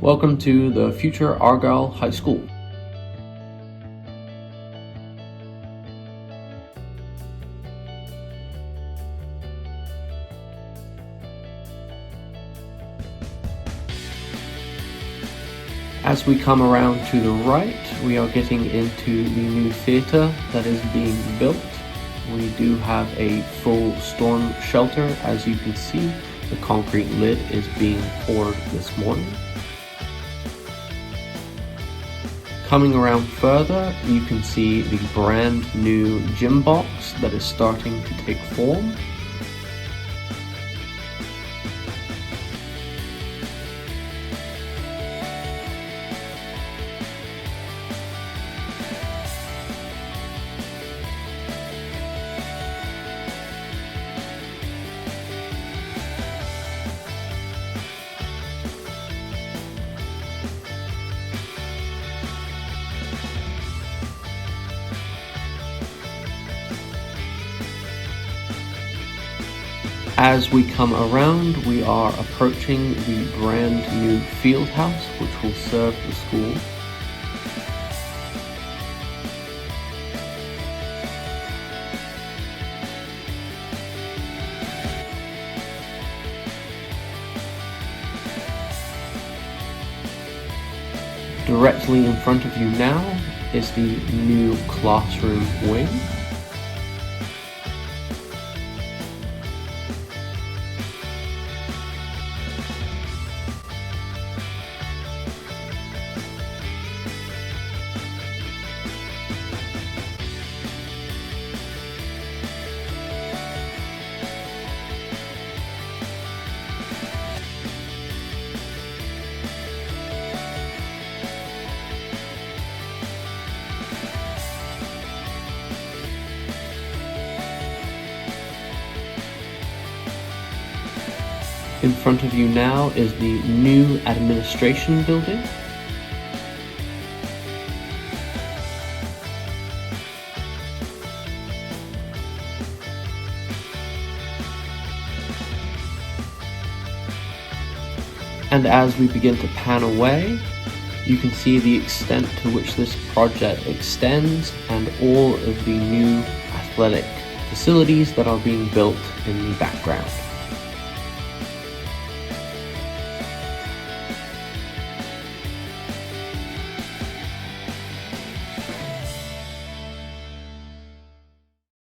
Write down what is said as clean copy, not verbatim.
Welcome to the future Argyle High School. As we come around to the right, we are getting into the new theatre that is being built. We do have a full storm shelter. As you can see, the concrete lid is being poured this morning. Coming around further, you can see the brand new gym box that is starting to take form. As we come around, we are approaching the brand new field house, which will serve the school. Directly in front of you now is the new classroom wing. In front of you now is the new administration building. And as we begin to pan away, you can see the extent to which this project extends and all of the new athletic facilities that are being built in the background.